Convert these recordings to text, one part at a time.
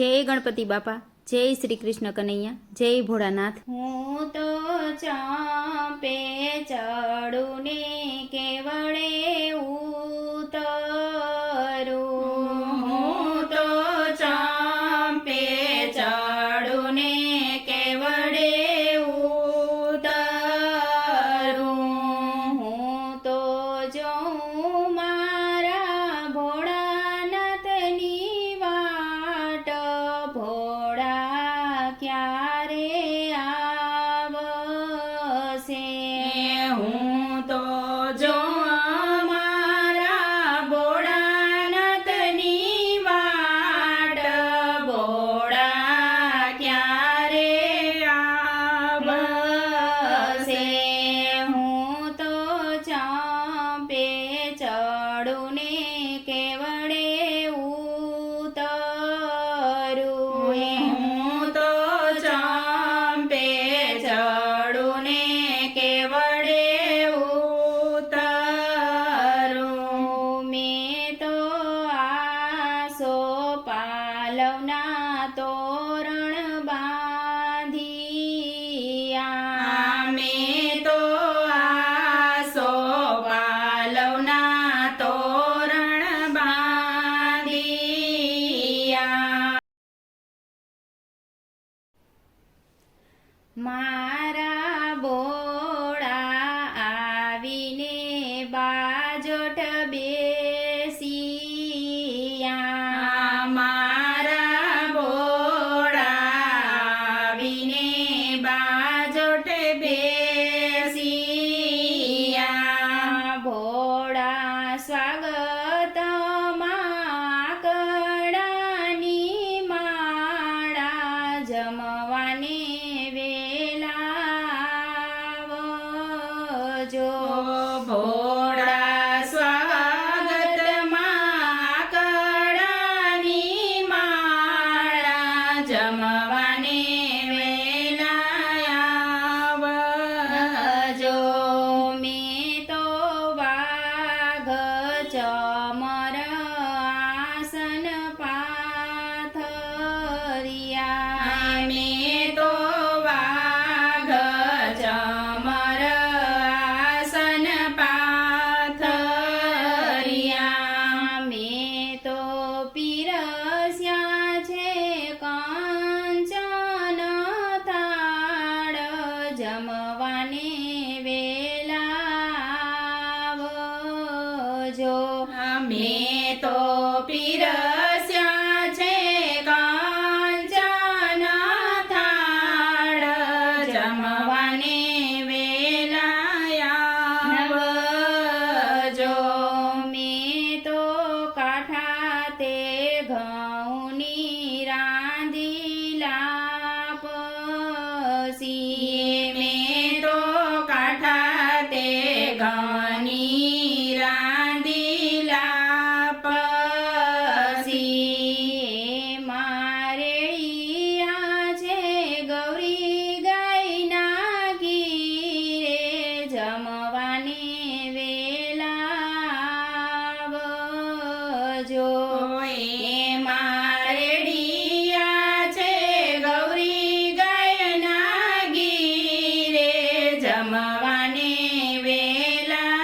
जय गणपति बापा, जय श्री कृष्ण कन्हैया, जय भोळानाथ। हूँ तो चांपे चढ़ूने केवड़े उतरू। हूँ तो चांपे चढ़ूने केवड़े उतरू। हूँ तो जाऊँ मारा भोळानाथनी वाट, भोळा क्यारे आवसे। हूँ तो जो मारा भोळानाथनी वाट, भोळा क्यारे आवसे। हूँ तो चांपे चढ़ूने केवड़े उतरू। हूँ तो चांपे चढ़ूने केवड़े उतरू। मैं तो आसो पालवना तोरण बांधिया। मैं तो आसो पालवना तोरण बांधिया। मारा बोळा आवीने बाजोट बेसिया। मारा बोळा आवीने बाजोट बेसिया। भोळा स्वागत माकडानी माळा, जमवाने वेलावजो। भोळा स्वागत माकडानी माळा, जमवाने वेलावजो। मैं तो वाघ चमर आसन पाथरिया। मैं तो वाघ चमर आसन पाथरिया। मैं तो पीरस्या छे कांचन थाळ, जमवाने वेलावजो। मैं तो पीरस्या छे कांचन थाळ, जमवाने वेलावजो। मैं तो काठा ते घऊनी रांधीला पसी। मैं तो काठा ते घऊनी रांधीला पसी। मारेड़िया छे गौरी गायना गीरे, जमवाने वेलावजो। मारेड़िया छे गौरी गायना गीरे, जमवाने वेलावजो।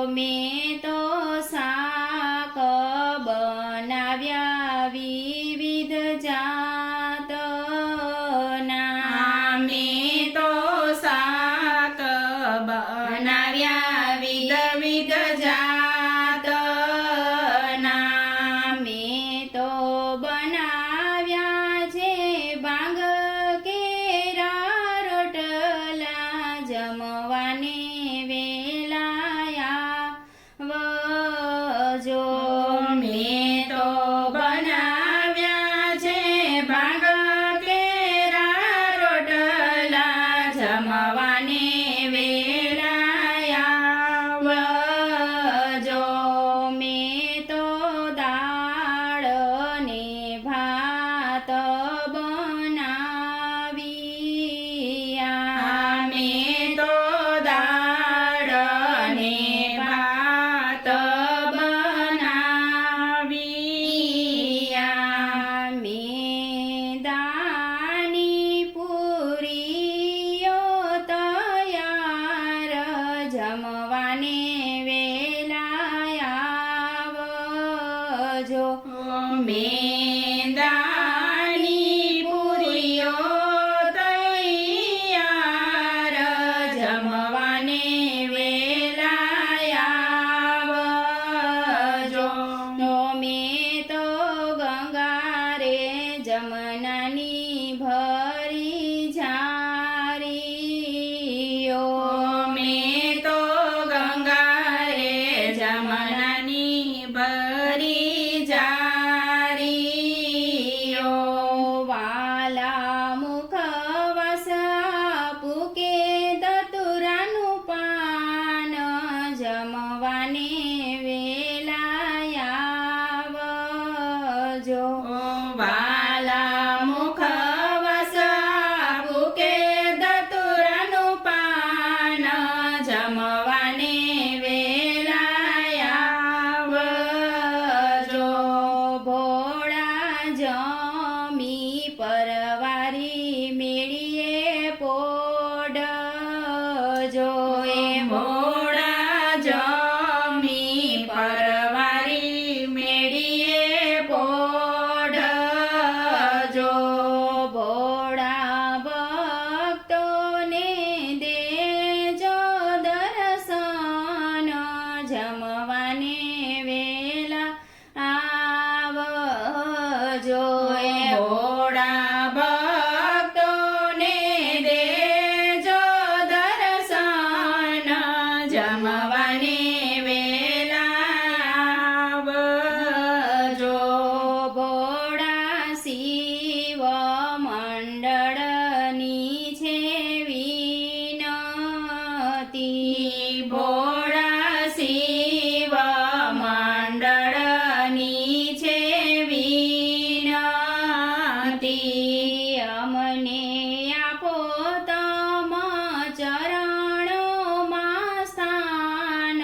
मैं तो शाक बनाव्या विविध जातना। मैं तो शाक बनाव्या विविध जातना। मैं तो बनाव्या छे बांग केरा रोटला, जमवाने वेलावजो। मैं तो बनाव्या छे बांग केरा रोटला, जमवाने वेलावजो। मैं तो दाळ ने भात बनाविया। मैं तो दाळ જમવાને વેલા આવજો. ભોળા શિવ મંડળની છે વિનતી. ભોળા શિવ મંડળની છે વિનતી. અમને આપો તમ ચરણોમાં સ્થાન.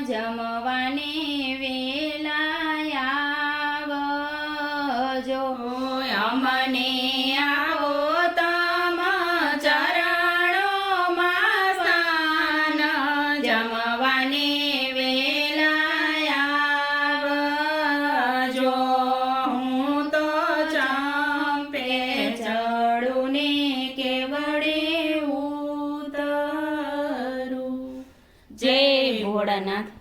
જમવાને વેલા આવજો. અમને આવો તમ ચરણોમાં સ્થાન. જમવાને વેલા આવજો. હું તો ચંપે ચડું ને કેવડે ઉતરું. જય ભોળાનાથ.